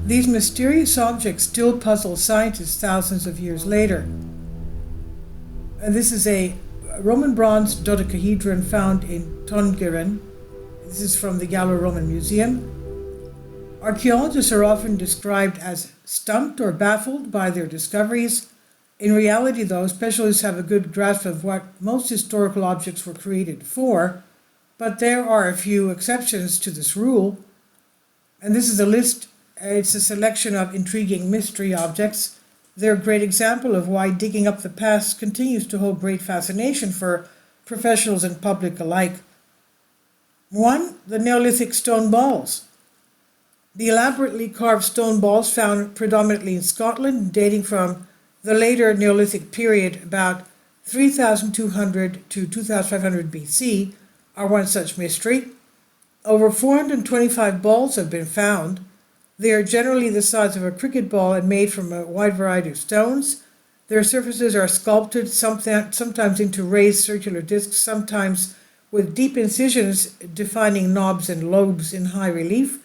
These mysterious objects still puzzle scientists thousands of years later. And this is a Roman bronze dodecahedron found in Tongeren. This is from the Gallo-Roman Museum. Archaeologists are often described as stumped or baffled by their discoveries. In reality, though, specialists have a good grasp of what most historical objects were created for, but there are a few exceptions to this rule. And this is a list, it's a selection of intriguing mystery objects. They're a great example of why digging up the past continues to hold great fascination for professionals and public alike. 1. The Neolithic stone balls. The elaborately carved stone balls found predominantly in Scotland, dating from the later Neolithic period, about 3200 to 2500 BC, are one such mystery. Over 425 balls have been found. They are generally the size of a cricket ball and made from a wide variety of stones. Their surfaces are sculpted, sometimes into raised circular discs, sometimes with deep incisions defining knobs and lobes in high relief.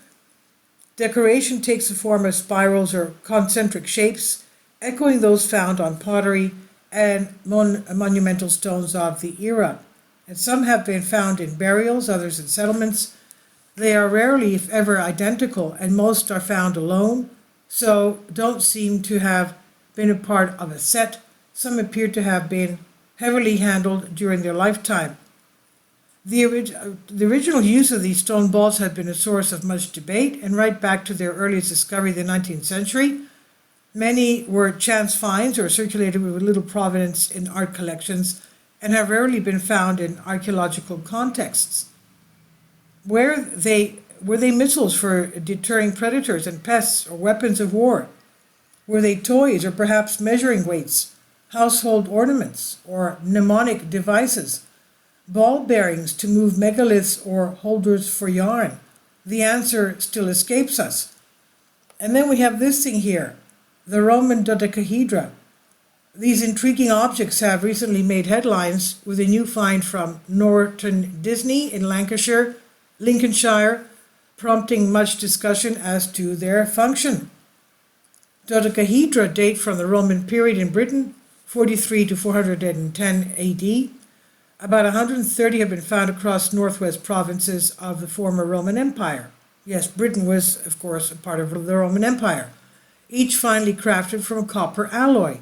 Decoration takes the form of spirals or concentric shapes, echoing those found on pottery and monumental stones of the era. And some have been found in burials, others in settlements. They are rarely, if ever, identical, and most are found alone, so don't seem to have been a part of a set. Some appear to have been heavily handled during their lifetime. The original use of these stone balls has been a source of much debate, and right back to their earliest discovery in the 19th century. Many were chance finds or circulated with little provenance in art collections and have rarely been found in archaeological contexts. Were they missiles for deterring predators and pests or weapons of war? Were they toys or perhaps measuring weights, household ornaments, or mnemonic devices? Ball bearings to move megaliths or holders for yarn? The answer still escapes us. And then we have this thing here, the Roman dodecahedra. These intriguing objects have recently made headlines with a new find from Norton Disney in Lincolnshire, prompting much discussion as to their function. Dodecahedra date from the Roman period in Britain, 43 to 410 AD. About 130 have been found across northwest provinces of the former Roman Empire. Yes, Britain was, of course, a part of the Roman Empire, each finely crafted from a copper alloy.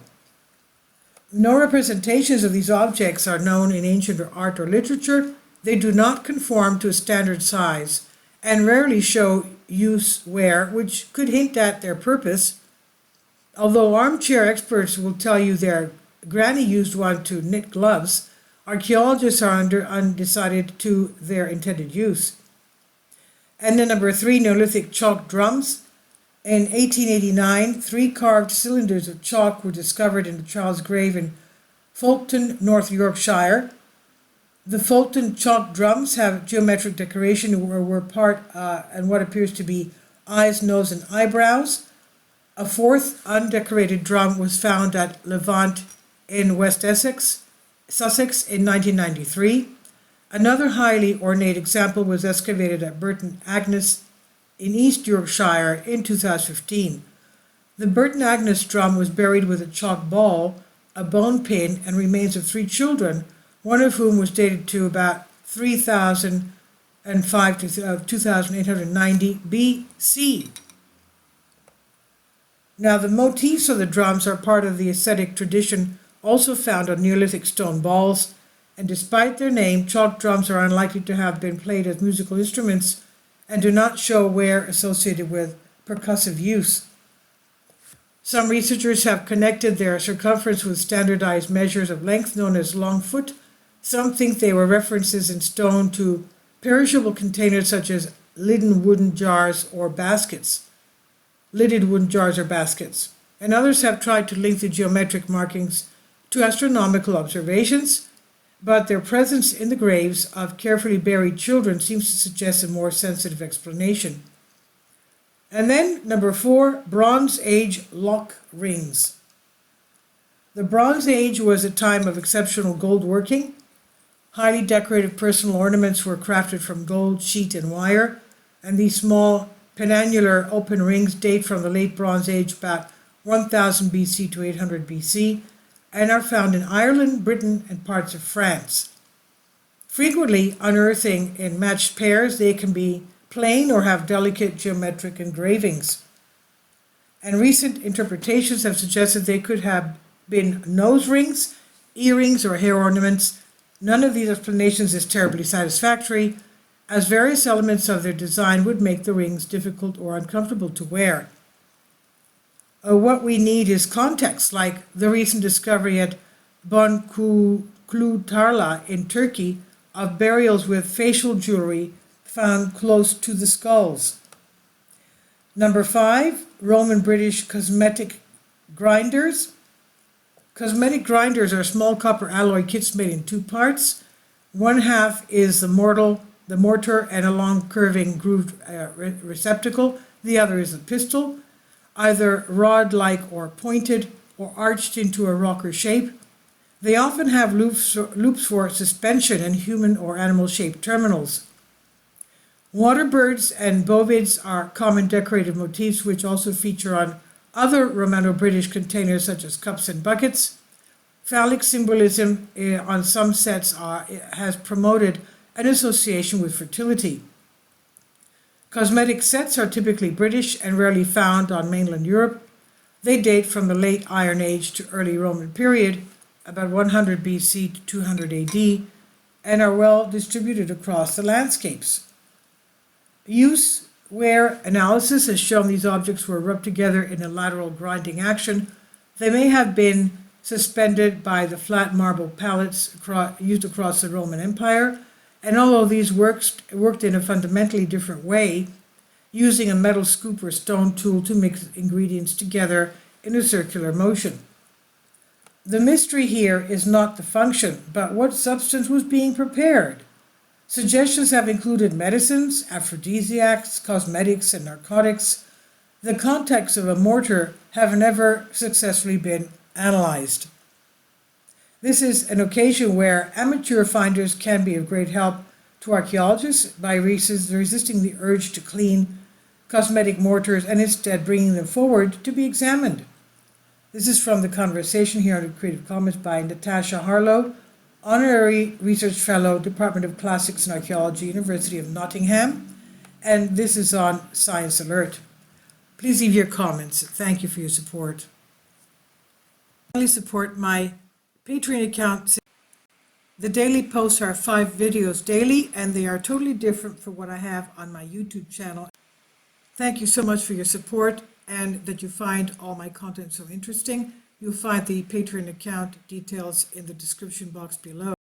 No representations of these objects are known in ancient art or literature. They do not conform to a standard size and rarely show use wear, which could hint at their purpose. Although armchair experts will tell you their granny used one to knit gloves, archaeologists are undecided to their intended use. And then number 3, Neolithic chalk drums. In 1889, 3 carved cylinders of chalk were discovered in a child's grave in Fulton, North Yorkshire. The Fulton chalk drums have geometric decoration and were part and what appears to be eyes, nose, and eyebrows. A 4th undecorated drum was found at Levant in West Sussex in 1993. Another highly ornate example was excavated at Burton Agnes in East Yorkshire in 2015. The Burton Agnes drum was buried with a chalk ball, a bone pin, and remains of 3 children, one of whom was dated to about 3005 to 2890 BC. Now, the motifs of the drums are part of the ascetic tradition also found on Neolithic stone balls, and despite their name, chalk drums are unlikely to have been played as musical instruments and do not show wear associated with percussive use. Some researchers have connected their circumference with standardized measures of length known as long foot. Some think they were references in stone to perishable containers such as lidded wooden jars or baskets. And others have tried to link the geometric markings to astronomical observations, but their presence in the graves of carefully buried children seems to suggest a more sensitive explanation. And then, number 4, Bronze Age lock rings. The Bronze Age was a time of exceptional gold working. Highly decorated personal ornaments were crafted from gold, sheet, and wire, and these small penannular open rings date from the late Bronze Age, about 1000 BC to 800 BC, and are found in Ireland, Britain, and parts of France. Frequently unearthing in matched pairs, they can be plain or have delicate geometric engravings. And recent interpretations have suggested they could have been nose rings, earrings, or hair ornaments. None of these explanations is terribly satisfactory, as various elements of their design would make the rings difficult or uncomfortable to wear. What we need is context, like the recent discovery at Bonkulutarla in Turkey of burials with facial jewelry found close to the skulls. Number 5, Roman British cosmetic grinders. Cosmetic grinders are small copper alloy kits made in two parts. One half is the mortar and a long curving grooved receptacle. The other is a pistol, either rod-like or pointed or arched into a rocker shape. They often have loops for suspension and human or animal-shaped terminals. Water birds and bovids are common decorative motifs which also feature on other Romano-British containers such as cups and buckets. Phallic symbolism on some sets has promoted an association with fertility. Cosmetic sets are typically British and rarely found on mainland Europe. They date from the late Iron Age to early Roman period, about 100 BC to 200 AD, and are well distributed across the landscapes. Use where analysis has shown these objects were rubbed together in a lateral grinding action. They may have been suspended by the flat marble pallets used across the Roman Empire, and although these worked in a fundamentally different way, using a metal scoop or stone tool to mix ingredients together in a circular motion. The mystery here is not the function, but what substance was being prepared. Suggestions have included medicines, aphrodisiacs, cosmetics, and narcotics. The contents of a mortar have never successfully been analyzed. This is an occasion where amateur finders can be of great help to archaeologists by resisting the urge to clean cosmetic mortars and instead bringing them forward to be examined. This is from the conversation here on Creative Commons by Natasha Harlow, Honorary Research Fellow, Department of Classics and Archaeology, University of Nottingham, and this is on Science Alert. Please leave your comments. Thank you for your support. Please support my Patreon account. The daily posts are 5 videos daily, and they are totally different from what I have on my YouTube channel. Thank you so much for your support and that you find all my content so interesting. You'll find the Patreon account details in the description box below.